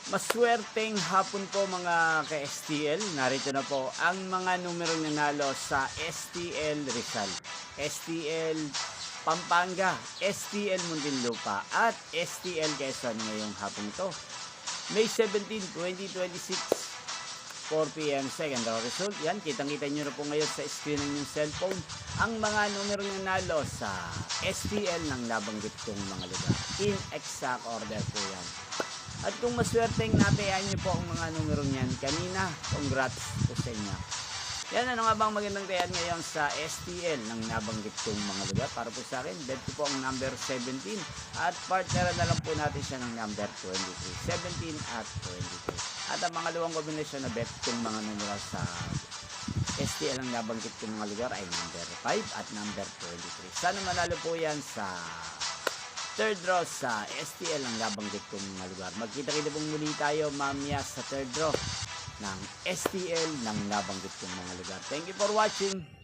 Maswerteng hapon po mga ka-STL. Narito na po ang mga numerong nanalo sa STL Rizal, STL Pampanga, STL Muntinlupa at STL Quezon ngayong hapon ito. May 17, 2026, 4 p.m. second row result. Yan, kitang-kita nyo na po ngayon sa screen ng inyong cellphone ang mga numerong nanalo sa STL ng nabanggit kong mga lugar. In exact order po yan. At kung maswerteng nabayaan nyo po ang mga numero niyan kanina, congrats po sa inyo. Yan, ano nga bang magandang tayan ngayon sa STL ng nabanggit kong mga lugar? Para po sa akin, bet ko po ang number 17 at partner na lang po natin siya ng number 23. 17 at 23. At ang mga luwang kombinasyon na bet kong mga numero sa STL ang nabanggit kong mga lugar ay number 5 at number 23. Sana manalo po yan sa third draw sa STL ang nabanggit kong mga lugar. Magkita-kita pong muli tayo mamaya sa third draw ng STL ng nabanggit kong mga lugar. Thank you for watching.